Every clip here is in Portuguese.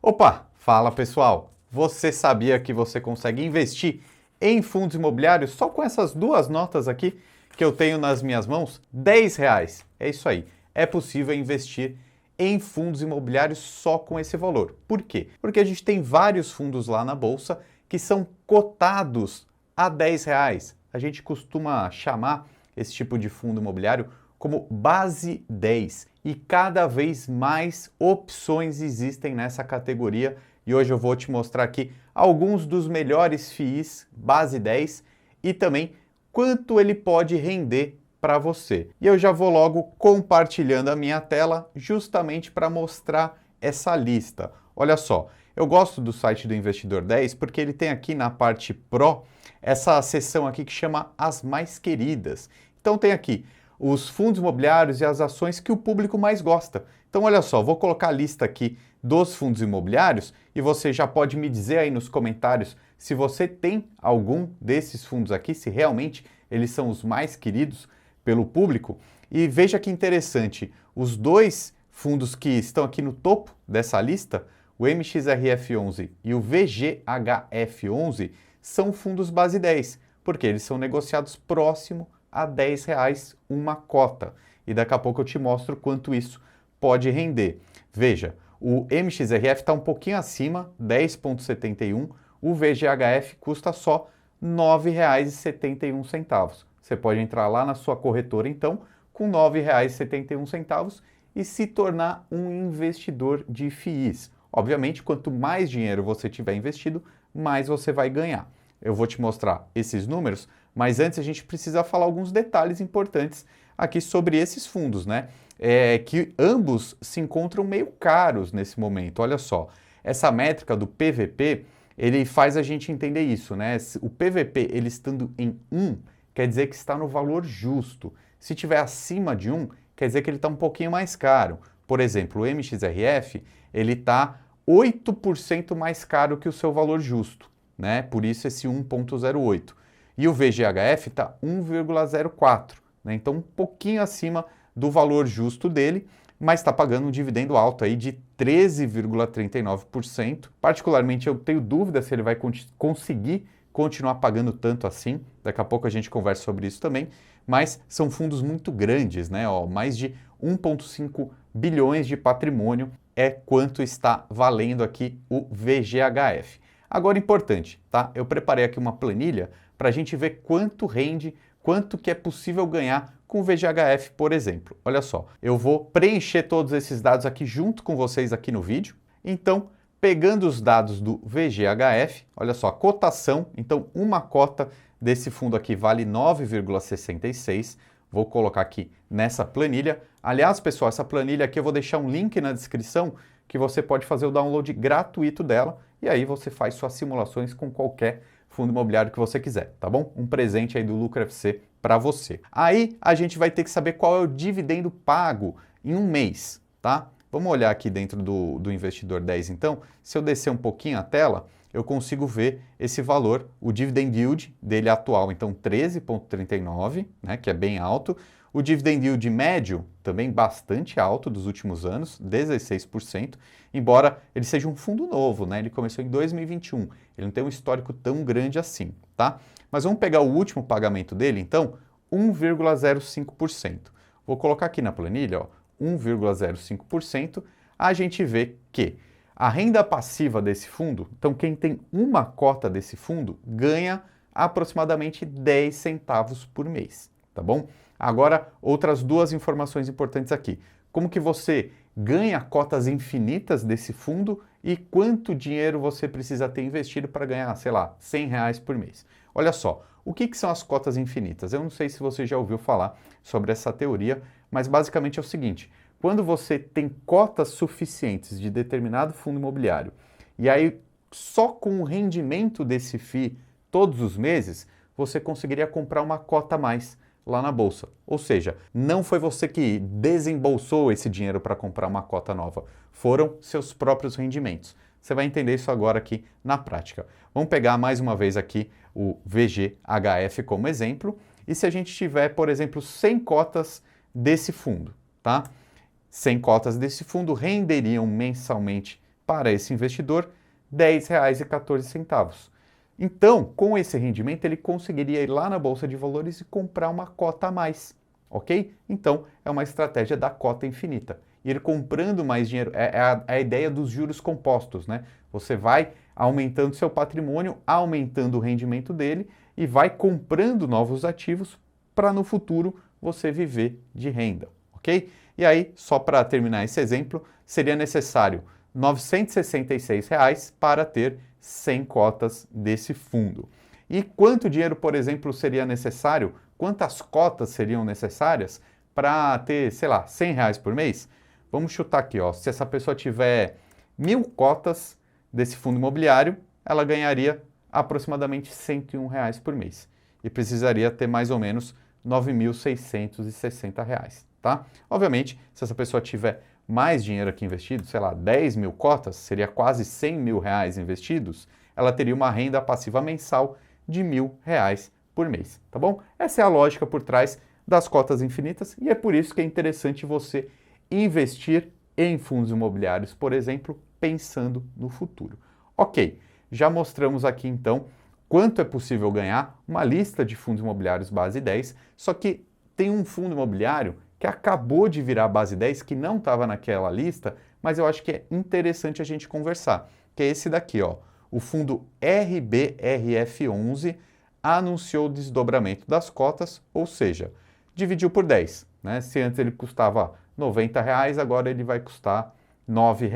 Opa, fala pessoal! Você sabia que você consegue investir em fundos imobiliários só com essas duas notas aqui que eu tenho nas minhas mãos? R$ 10. É isso aí. É possível investir em fundos imobiliários só com esse valor. Por quê? Porque a gente tem vários fundos lá na bolsa que são cotados a R$ 10. A gente costuma chamar esse tipo de fundo imobiliário como base 10 e cada vez mais opções existem nessa categoria e hoje eu vou te mostrar aqui alguns dos melhores FIIs base 10 e também quanto ele pode render para você. E eu já vou logo compartilhando a minha tela justamente para mostrar essa lista. Olha só, eu gosto do site do Investidor 10 porque ele tem aqui na parte Pro essa seção aqui que chama As Mais Queridas. Então tem aqui os fundos imobiliários e as ações que o público mais gosta. Então olha só, vou colocar a lista aqui dos fundos imobiliários e você já pode me dizer aí nos comentários se você tem algum desses fundos aqui, se realmente eles são os mais queridos pelo público. E veja que interessante, os dois fundos que estão aqui no topo dessa lista, o MXRF11 e o VGHF11, são fundos base 10, porque eles são negociados próximo a R$ 10 uma cota. E daqui a pouco eu te mostro quanto isso pode render. Veja, o MXRF está um pouquinho acima, 10,71, o VGHF custa só R$ 9,71. Você pode entrar lá na sua corretora, então, com R$ 9,71 e se tornar um investidor de FIIs. Obviamente, quanto mais dinheiro você tiver investido, mais você vai ganhar. Eu vou te mostrar esses números, mas antes a gente precisa falar alguns detalhes importantes aqui sobre esses fundos, né? Que ambos se encontram meio caros nesse momento. Olha só, essa métrica do PVP, ele faz a gente entender isso, né? O PVP, ele estando em 1, quer dizer que está no valor justo. Se tiver acima de 1, quer dizer que ele está um pouquinho mais caro. Por exemplo, o MXRF, ele está 8% mais caro que o seu valor justo, né? Por isso esse 1,08. E o VGHF está 1,04, né? Então um pouquinho acima do valor justo dele, mas está pagando um dividendo alto aí de 13,39%. Particularmente eu tenho dúvida se ele vai conseguir continuar pagando tanto assim. Daqui a pouco a gente conversa sobre isso também, mas são fundos muito grandes, né? Mais de 1,5 bilhões de patrimônio é quanto está valendo aqui o VGHF. Agora, importante, tá? Eu preparei aqui uma planilha para a gente ver quanto rende, quanto que é possível ganhar com o VGHF, por exemplo. Olha só, eu vou preencher todos esses dados aqui junto com vocês aqui no vídeo. Então, pegando os dados do VGHF, olha só, a cotação, então uma cota desse fundo aqui vale 9,66. Vou colocar aqui nessa planilha. Aliás, pessoal, essa planilha aqui eu vou deixar um link na descrição que você pode fazer o download gratuito dela e aí você faz suas simulações com qualquer fundo imobiliário que você quiser, tá bom? Um presente aí do Lucro FC para você. Aí a gente vai ter que saber qual é o dividendo pago em um mês, tá? Vamos olhar aqui dentro do Investidor 10 então. Se eu descer um pouquinho a tela, eu consigo ver esse valor, o dividend yield dele atual, então 13,39, né, que é bem alto. O dividend yield médio, também bastante alto dos últimos anos, 16%, embora ele seja um fundo novo, né? Ele começou em 2021, ele não tem um histórico tão grande assim, tá? Mas vamos pegar o último pagamento dele, então, 1,05%. Vou colocar aqui na planilha, ó, 1,05%, a gente vê que a renda passiva desse fundo, então quem tem uma cota desse fundo, ganha aproximadamente 10 centavos por mês, tá bom? Agora, outras duas informações importantes aqui. Como que você ganha cotas infinitas desse fundo e quanto dinheiro você precisa ter investido para ganhar, sei lá, R$ 100 por mês? Olha só, o que são as cotas infinitas? Eu não sei se você já ouviu falar sobre essa teoria, mas basicamente é o seguinte: quando você tem cotas suficientes de determinado fundo imobiliário e aí só com o rendimento desse FII todos os meses, você conseguiria comprar uma cota a mais lá na bolsa. Ou seja, não foi você que desembolsou esse dinheiro para comprar uma cota nova, foram seus próprios rendimentos. Você vai entender isso agora aqui na prática. Vamos pegar mais uma vez aqui o VGHF como exemplo, e se a gente tiver, por exemplo, 100 cotas desse fundo, tá? 100 cotas desse fundo renderiam mensalmente para esse investidor R$ 10,14. Então, com esse rendimento, ele conseguiria ir lá na Bolsa de Valores e comprar uma cota a mais, ok? Então, é uma estratégia da cota infinita. Ir comprando mais dinheiro, é a ideia dos juros compostos, né? Você vai aumentando seu patrimônio, aumentando o rendimento dele e vai comprando novos ativos para no futuro você viver de renda, ok? E aí, só para terminar esse exemplo, seria necessário R$ 966 para ter 100 cotas desse fundo. E quanto dinheiro, por exemplo, seria necessário? Quantas cotas seriam necessárias para ter, sei lá, R$ 100 por mês? Vamos chutar aqui, ó. Se essa pessoa tiver 1.000 cotas desse fundo imobiliário, ela ganharia aproximadamente R$ 101 por mês. E precisaria ter mais ou menos R$ 9.660, tá? Obviamente, se essa pessoa tiver mais dinheiro aqui investido, sei lá, 10.000 cotas, seria quase R$ 100 mil investidos, ela teria uma renda passiva mensal de R$ 1.000 por mês, tá bom? Essa é a lógica por trás das cotas infinitas e é por isso que é interessante você investir em fundos imobiliários, por exemplo, pensando no futuro. Ok, já mostramos aqui então quanto é possível ganhar, uma lista de fundos imobiliários base 10, só que tem um fundo imobiliário que acabou de virar base 10, que não estava naquela lista, mas eu acho que é interessante a gente conversar, que é esse daqui, ó. O fundo RBRF11 anunciou o desdobramento das cotas, ou seja, dividiu por 10, né? Se antes ele custava R$ 90, agora ele vai custar R$ 9,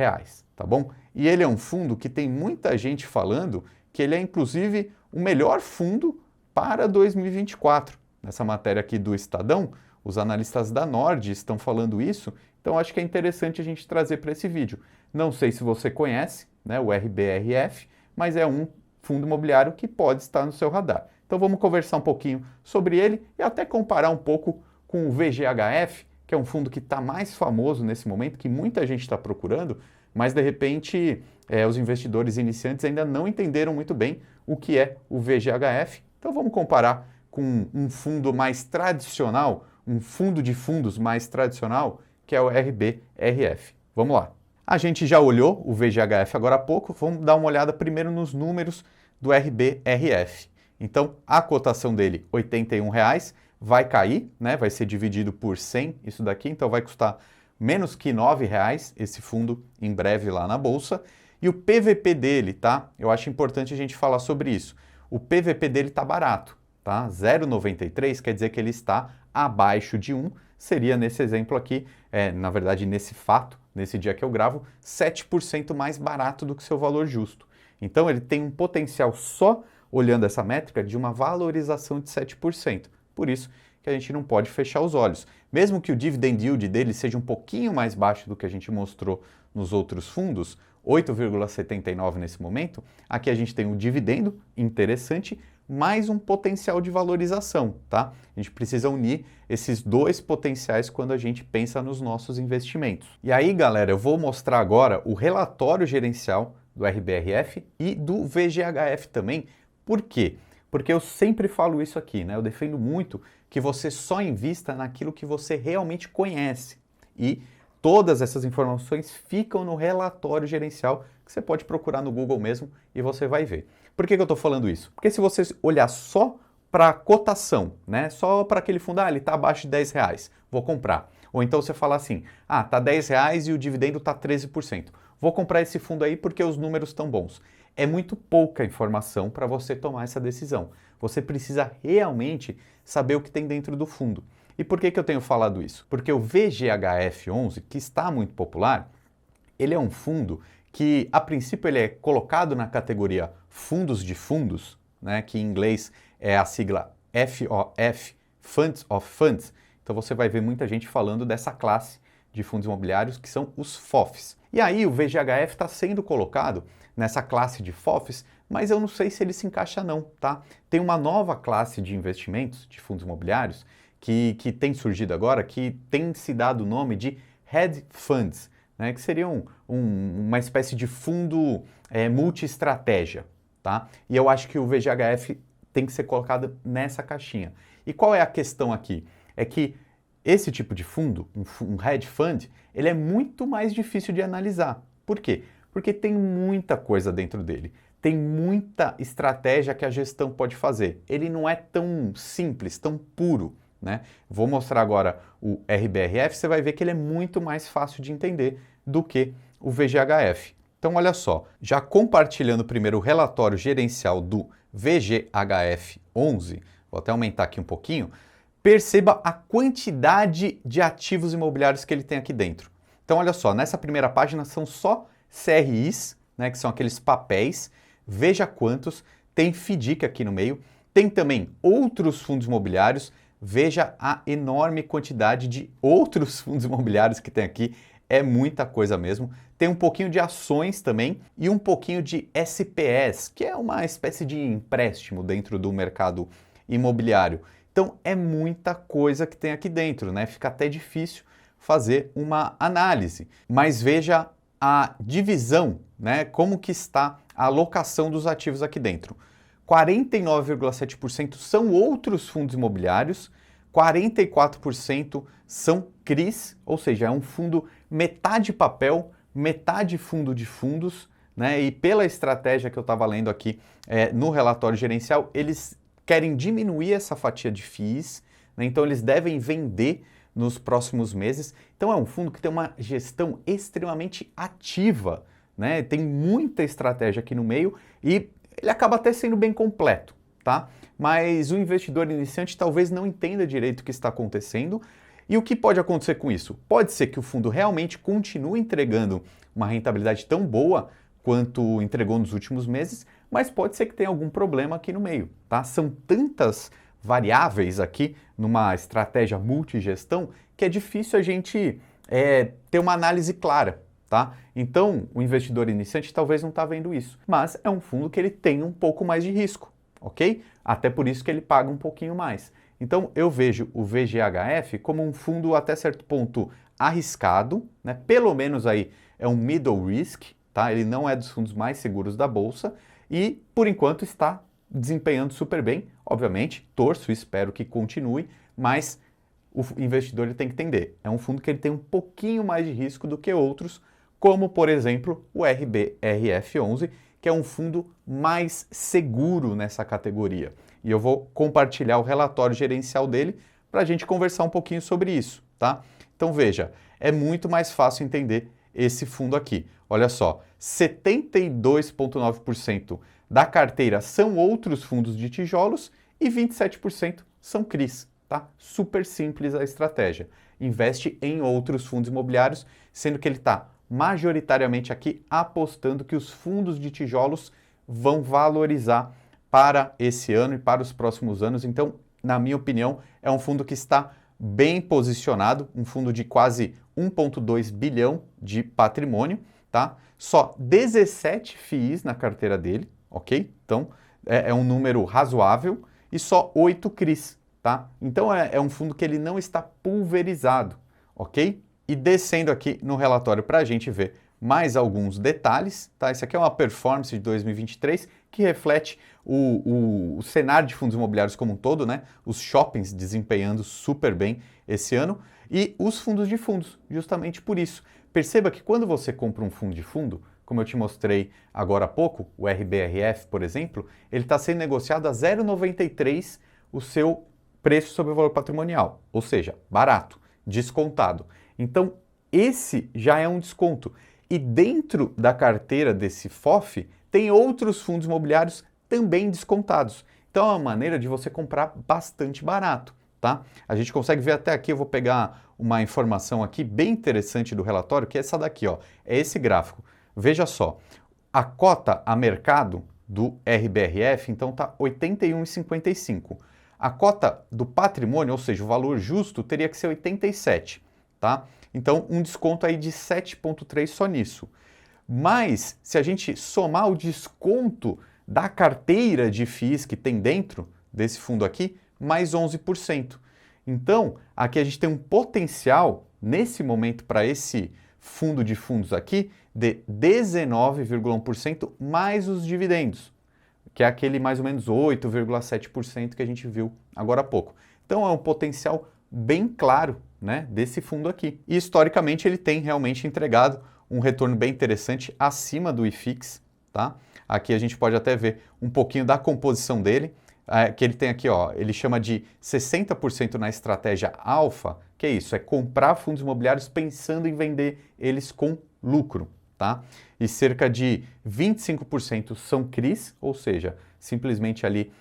tá bom? E ele é um fundo que tem muita gente falando que ele é inclusive o melhor fundo para 2024. Nessa matéria aqui do Estadão, os analistas da Nord estão falando isso, então acho que é interessante a gente trazer para esse vídeo. Não sei se você conhece, né, o RBRF, mas é um fundo imobiliário que pode estar no seu radar. Então vamos conversar um pouquinho sobre ele e até comparar um pouco com o VGHF, que é um fundo que está mais famoso nesse momento, que muita gente está procurando, mas de repente os investidores iniciantes ainda não entenderam muito bem o que é o VGHF. Então vamos comparar com um fundo mais tradicional, um fundo de fundos mais tradicional, que é o RBRF. Vamos lá. A gente já olhou o VGHF agora há pouco, vamos dar uma olhada primeiro nos números do RBRF. Então, a cotação dele, R$ 81, vai cair, né? Vai ser dividido por 100, isso daqui, então vai custar menos que R$ 9 esse fundo em breve lá na Bolsa. E o PVP dele, tá? Eu acho importante a gente falar sobre isso. O PVP dele está barato, tá? 0,93 quer dizer que ele está abaixo de 1, seria nesse exemplo aqui, na verdade nesse fato, nesse dia que eu gravo, 7% mais barato do que seu valor justo. Então ele tem um potencial só olhando essa métrica de uma valorização de 7%. Por isso que a gente não pode fechar os olhos. Mesmo que o dividend yield dele seja um pouquinho mais baixo do que a gente mostrou nos outros fundos, 8,79 nesse momento, aqui a gente tem um dividendo interessante, mais um potencial de valorização, tá? A gente precisa unir esses dois potenciais quando a gente pensa nos nossos investimentos. E aí, galera, eu vou mostrar agora o relatório gerencial do RBRF e do VGHF também. Por quê? Porque eu sempre falo isso aqui, né? Eu defendo muito que você só invista naquilo que você realmente conhece. E todas essas informações ficam no relatório gerencial, que você pode procurar no Google mesmo e você vai ver. Por que eu estou falando isso? Porque se você olhar só para a cotação, né? Só para aquele fundo, ele está abaixo de R$ 10, vou comprar. Ou então você fala assim, está R$ 10 e o dividendo está 13%. Vou comprar esse fundo aí porque os números estão bons. É muito pouca informação para você tomar essa decisão. Você precisa realmente saber o que tem dentro do fundo. E por que eu tenho falado isso? Porque o VGHF11, que está muito popular, ele é um fundo que, a princípio, ele é colocado na categoria fundos de fundos, né, que em inglês é a sigla FOF, Funds of Funds. Então você vai ver muita gente falando dessa classe de fundos imobiliários, que são os FOFs. E aí o VGHF está sendo colocado nessa classe de FOFs, mas eu não sei se ele se encaixa não, tá? Tem uma nova classe de investimentos, de fundos imobiliários, que tem surgido agora, que tem se dado o nome de Hedge Funds, né, que seria uma espécie de fundo multi-estratégia, tá? E eu acho que o VGHF tem que ser colocado nessa caixinha. E qual é a questão aqui? É que esse tipo de fundo, um hedge fund, ele é muito mais difícil de analisar. Por quê? Porque tem muita coisa dentro dele. Tem muita estratégia que a gestão pode fazer. Ele não é tão simples, tão puro, né? Vou mostrar agora o RBRF, você vai ver que ele é muito mais fácil de entender do que o VGHF. Então, olha só, já compartilhando primeiro o relatório gerencial do VGHF 11, vou até aumentar aqui um pouquinho, perceba a quantidade de ativos imobiliários que ele tem aqui dentro. Então, olha só, nessa primeira página são só CRIs, né, que são aqueles papéis, veja quantos, tem FDIC aqui no meio, tem também outros fundos imobiliários, veja a enorme quantidade de outros fundos imobiliários que tem aqui, é muita coisa mesmo. Tem um pouquinho de ações também e um pouquinho de SPS, que é uma espécie de empréstimo dentro do mercado imobiliário. Então é muita coisa que tem aqui dentro, né? Fica até difícil fazer uma análise. Mas veja a divisão, né? Como que está a alocação dos ativos aqui dentro. 49,7% são outros fundos imobiliários, 44% são CRIs, ou seja, é um fundo metade papel, metade fundo de fundos, né? E pela estratégia que eu estava lendo aqui no relatório gerencial, eles querem diminuir essa fatia de FIIs, né? Então eles devem vender nos próximos meses. Então é um fundo que tem uma gestão extremamente ativa, né? Tem muita estratégia aqui no meio e ele acaba até sendo bem completo, tá? Mas o investidor iniciante talvez não entenda direito o que está acontecendo. E o que pode acontecer com isso? Pode ser que o fundo realmente continue entregando uma rentabilidade tão boa quanto entregou nos últimos meses, mas pode ser que tenha algum problema aqui no meio, tá? São tantas variáveis aqui numa estratégia multigestão que é difícil a gente ter uma análise clara, tá? Então, o investidor iniciante talvez não está vendo isso, mas é um fundo que ele tem um pouco mais de risco, ok? Até por isso que ele paga um pouquinho mais. Então, eu vejo o VGHF como um fundo até certo ponto arriscado, né? Pelo menos aí é um middle risk, tá? Ele não é dos fundos mais seguros da bolsa e, por enquanto, está desempenhando super bem. Obviamente, torço e espero que continue, mas o investidor ele tem que entender. É um fundo que ele tem um pouquinho mais de risco do que outros, como, por exemplo, o RBRF11, que é um fundo mais seguro nessa categoria. E eu vou compartilhar o relatório gerencial dele para a gente conversar um pouquinho sobre isso, tá? Então veja, é muito mais fácil entender esse fundo aqui. Olha só, 72,9% da carteira são outros fundos de tijolos e 27% são CRIs, tá? Super simples a estratégia. Investe em outros fundos imobiliários, sendo que ele está majoritariamente aqui apostando que os fundos de tijolos vão valorizar para esse ano e para os próximos anos. Então, na minha opinião, é um fundo que está bem posicionado, um fundo de quase 1,2 bilhão de patrimônio, tá? Só 17 FIIs na carteira dele, ok? Então, é um número razoável e só 8 CRIs, tá? Então, é um fundo que ele não está pulverizado, ok? E descendo aqui no relatório para a gente ver mais alguns detalhes, tá? Esse aqui é uma performance de 2023 que reflete o cenário de fundos imobiliários como um todo, né? Os shoppings desempenhando super bem esse ano e os fundos de fundos, justamente por isso. Perceba que quando você compra um fundo de fundo, como eu te mostrei agora há pouco, o RBRF, por exemplo, ele está sendo negociado a 0,93 o seu preço sobre o valor patrimonial, ou seja, barato, descontado. Então, esse já é um desconto. E dentro da carteira desse FOF, tem outros fundos imobiliários também descontados. Então, é uma maneira de você comprar bastante barato, tá? A gente consegue ver até aqui, eu vou pegar uma informação aqui bem interessante do relatório, que é essa daqui, ó. É esse gráfico. Veja só, a cota a mercado do RBRF, então, está 81,55. A cota do patrimônio, ou seja, o valor justo, teria que ser 87, tá? Então, um desconto aí de 7,3 só nisso. Mas, se a gente somar o desconto da carteira de FIIs que tem dentro desse fundo aqui, mais 11%. Então, aqui a gente tem um potencial, nesse momento, para esse fundo de fundos aqui, de 19,1% mais os dividendos, que é aquele mais ou menos 8,7% que a gente viu agora há pouco. Então, é um potencial bem claro, né, desse fundo aqui. E historicamente ele tem realmente entregado um retorno bem interessante acima do IFIX, tá? Aqui a gente pode até ver um pouquinho da composição dele, que ele tem aqui, ó, ele chama de 60% na estratégia alfa, que é isso, é comprar fundos imobiliários pensando em vender eles com lucro, tá? E cerca de 25% são CRIs, ou seja, simplesmente ali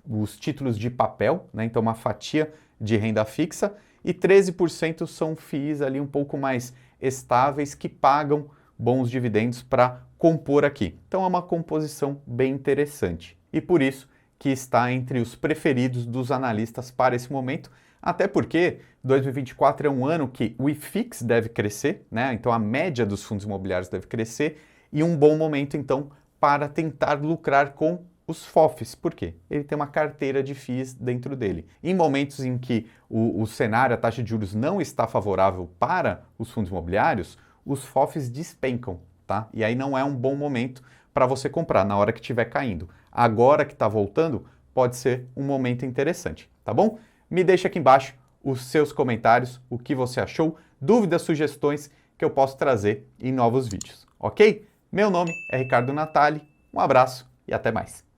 os títulos de papel, né? Então uma fatia de renda fixa, e 13% são FIIs ali um pouco mais estáveis que pagam bons dividendos para compor aqui. Então é uma composição bem interessante e por isso que está entre os preferidos dos analistas para esse momento, até porque 2024 é um ano que o IFIX deve crescer, né? Então a média dos fundos imobiliários deve crescer e um bom momento então para tentar lucrar com os FOFs. Por quê? Ele tem uma carteira de FIIs dentro dele. Em momentos em que o cenário, a taxa de juros não está favorável para os fundos imobiliários, os FOFs despencam, tá? E aí não é um bom momento para você comprar na hora que estiver caindo. Agora que está voltando, pode ser um momento interessante, tá bom? Me deixa aqui embaixo os seus comentários, o que você achou, dúvidas, sugestões que eu posso trazer em novos vídeos, ok? Meu nome é Ricardo Natali, um abraço e até mais.